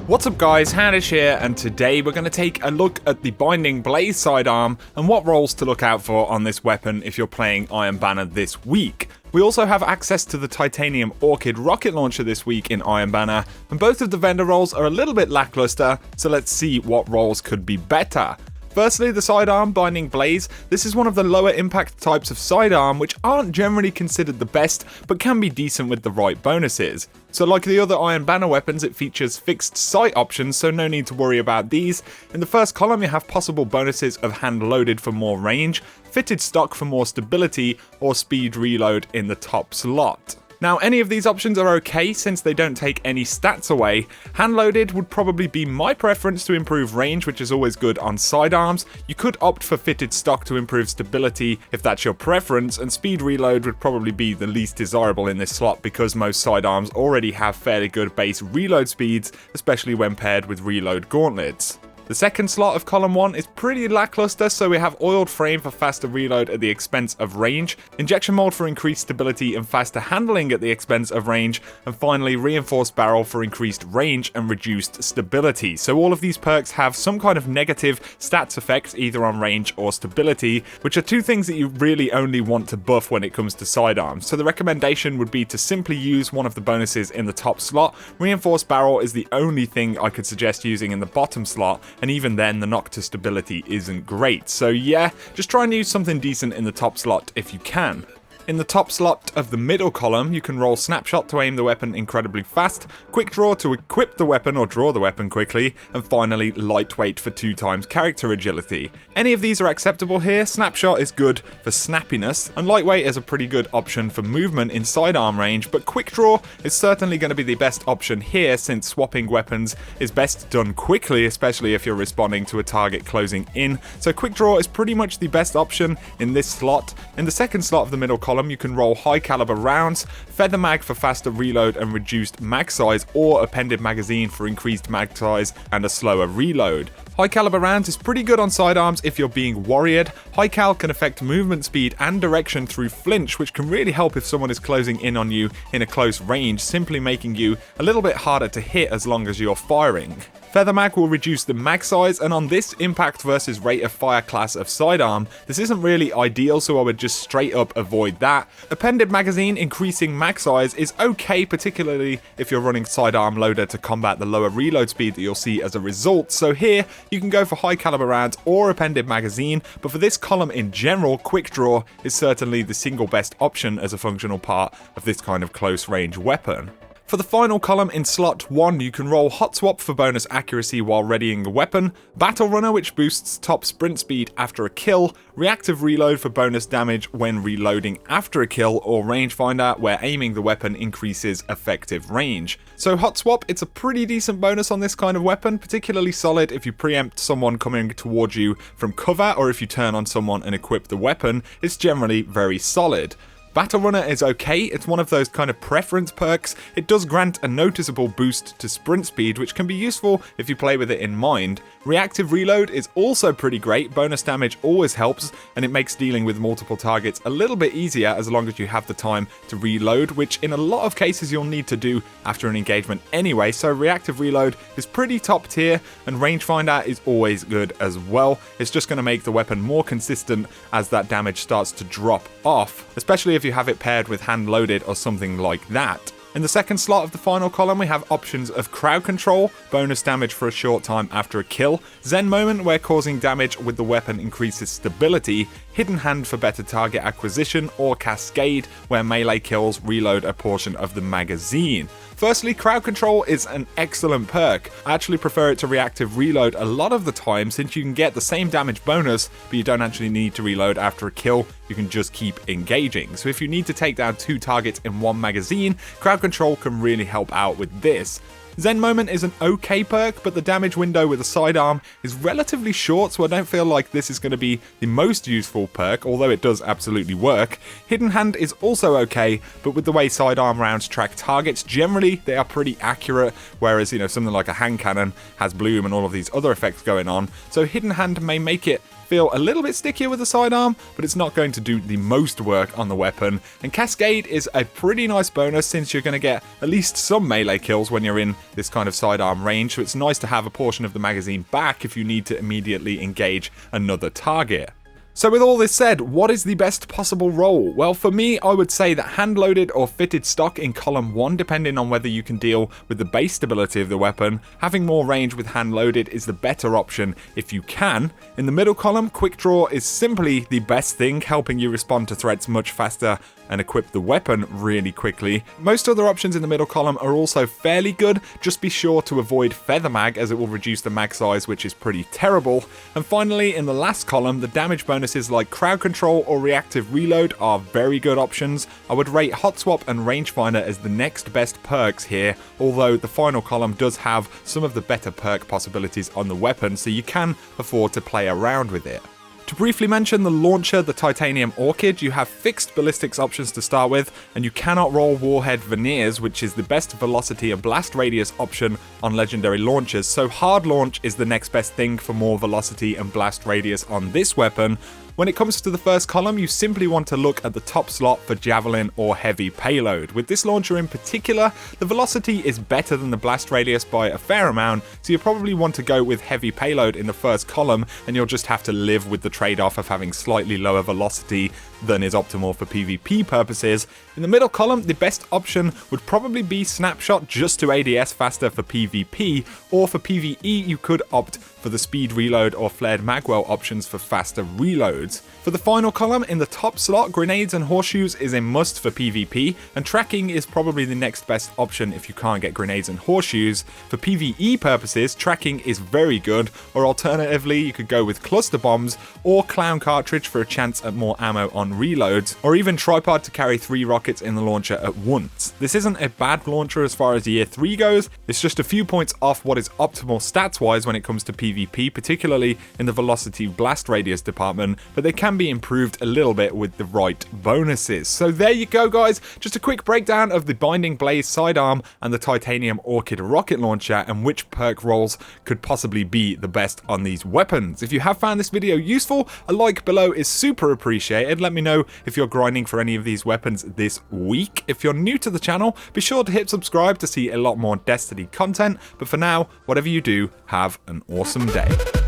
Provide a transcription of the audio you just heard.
What's up guys, XHOUNDISHx here, and today we're going to take a look at the Binding Blaze sidearm and what roles to look out for on this weapon if you're playing Iron Banner this week. We also have access to the titanium Orchid rocket launcher this week in Iron Banner, and both of the vendor roles are a little bit lackluster, so let's see what roles could be better. Firstly, the Sidearm Binding Blaze. This is one of the lower impact types of sidearm which aren't generally considered the best, but can be decent with the right bonuses. So like the other Iron Banner weapons, it features fixed sight options, so no need to worry about these. In the first column you have possible bonuses of hand loaded for more range, fitted stock for more stability, or speed reload in the top slot. Now, any of these options are okay since they don't take any stats away. Hand-loaded would probably be my preference to improve range, which is always good on sidearms. You could opt for fitted stock to improve stability if that's your preference, and speed reload would probably be the least desirable in this slot because most sidearms already have fairly good base reload speeds, especially when paired with reload gauntlets. The second slot of column 1 is pretty lackluster, so we have oiled frame for faster reload at the expense of range, injection mold for increased stability and faster handling at the expense of range, and finally reinforced barrel for increased range and reduced stability. So all of these perks have some kind of negative stats effect either on range or stability, which are two things that you really only want to buff when it comes to sidearms. So the recommendation would be to simply use one of the bonuses in the top slot. Reinforced barrel is the only thing I could suggest using in the bottom slot, and even then the knock to stability isn't great. So yeah, just try and use something decent in the top slot if you can. In the top slot of the middle column, you can roll Snapshot to aim the weapon incredibly fast, Quick Draw to equip the weapon or draw the weapon quickly, and finally Lightweight for 2x character agility. Any of these are acceptable here. Snapshot is good for snappiness, and Lightweight is a pretty good option for movement in sidearm range, but Quick Draw is certainly going to be the best option here since swapping weapons is best done quickly, especially if you're responding to a target closing in. So Quick Draw is pretty much the best option in this slot. In the second slot of the middle column, you can roll high caliber rounds, feather mag for faster reload and reduced mag size, or appended magazine for increased mag size and a slower reload. High caliber rounds is pretty good on sidearms if you're being warriored. High cal can affect movement speed and direction through flinch, which can really help if someone is closing in on you in a close range, simply making you a little bit harder to hit as long as you're firing. Feather mag will reduce the mag size, and on this impact versus rate of fire class of sidearm, this isn't really ideal, so I would just straight up avoid that. Appended magazine increasing mag size is okay, particularly if you're running sidearm loader to combat the lower reload speed that you'll see as a result. So here you can go for high caliber rounds or appended magazine, but for this column in general, Quick Draw is certainly the single best option as a functional part of this kind of close range weapon. For the final column in slot 1, you can roll Hot Swap for bonus accuracy while readying the weapon, Battle Runner which boosts top sprint speed after a kill, Reactive Reload for bonus damage when reloading after a kill, or Rangefinder where aiming the weapon increases effective range. So Hot Swap, it's a pretty decent bonus on this kind of weapon, particularly solid if you preempt someone coming towards you from cover, or if you turn on someone and equip the weapon. It's generally very solid. Battle Runner is okay, it's one of those kind of preference perks. It does grant a noticeable boost to sprint speed, which can be useful if you play with it in mind. Reactive Reload is also pretty great, bonus damage always helps, and it makes dealing with multiple targets a little bit easier as long as you have the time to reload, which in a lot of cases you'll need to do after an engagement anyway, so Reactive Reload is pretty top tier, and Rangefinder is always good as well. It's just going to make the weapon more consistent as that damage starts to drop off, especially if you have it paired with hand loaded or something like that. In the second slot of the final column, we have options of Crowd Control, bonus damage for a short time after a kill, Zen Moment where causing damage with the weapon increases stability, Hidden Hand for better target acquisition, or Cascade where melee kills reload a portion of the magazine. Firstly, Crowd Control is an excellent perk. I actually prefer it to Reactive Reload a lot of the time since you can get the same damage bonus, but you don't actually need to reload after a kill, you can just keep engaging. So if you need to take down 2 targets in one magazine, Crowd Control can really help out with this. Zen Moment is an okay perk, but the damage window with a sidearm is relatively short, so I don't feel like this is going to be the most useful perk, although it does absolutely work. Hidden Hand is also okay, but with the way sidearm rounds track targets, generally they are pretty accurate, whereas, something like a hand cannon has bloom and all of these other effects going on, so Hidden Hand may make it feel a little bit stickier with the sidearm, but it's not going to do the most work on the weapon. And Cascade is a pretty nice bonus since you're going to get at least some melee kills when you're in this kind of sidearm range, so it's nice to have a portion of the magazine back if you need to immediately engage another target. So with all this said, what is the best possible roll? Well, for me, I would say that hand-loaded or fitted stock in column 1, depending on whether you can deal with the base stability of the weapon. Having more range with hand-loaded is the better option if you can. In the middle column, quick draw is simply the best thing, helping you respond to threats much faster and equip the weapon really quickly. Most other options in the middle column are also fairly good, just be sure to avoid feather mag as it will reduce the mag size, which is pretty terrible. And finally, in the last column, the damage bonuses like crowd control or reactive reload are very good options. I would rate hot swap and rangefinder as the next best perks here, although the final column does have some of the better perk possibilities on the weapon, so you can afford to play around with it. To briefly mention the launcher, the Titanium Orchid, you have fixed ballistics options to start with, and you cannot roll Warhead Veneers, which is the best velocity and blast radius option on legendary launchers, so hard launch is the next best thing for more velocity and blast radius on this weapon. When it comes to the first column, you simply want to look at the top slot for javelin or heavy payload. With this launcher in particular, the velocity is better than the blast radius by a fair amount, so you probably want to go with heavy payload in the first column, and you'll just have to live with the trade-off of having slightly lower velocity than is optimal for PvP purposes. In the middle column, the best option would probably be Snapshot just to ADS faster for PvP, or for PvE you could opt for the speed reload or flared magwell options for faster reloads. For the final column, in the top slot, grenades and horseshoes is a must for PvP, and tracking is probably the next best option if you can't get grenades and horseshoes. For PvE purposes, tracking is very good, or alternatively you could go with cluster bombs or clown cartridge for a chance at more ammo on reloads, or even tripod to carry 3 rockets in the launcher at once. This isn't a bad launcher as far as year 3 goes, it's just a few points off what is optimal stats wise when it comes to PvP, particularly in the velocity blast radius department, but they can be improved a little bit with the right bonuses. So there you go guys, just a quick breakdown of the Binding Blaze sidearm and the Titanium Orchid rocket launcher and which perk rolls could possibly be the best on these weapons. If you have found this video useful, a like below is super appreciated. Let me know if you're grinding for any of these weapons this week. If you're new to the channel, be sure to hit subscribe to see a lot more Destiny content, but for now, whatever you do, have an awesome day.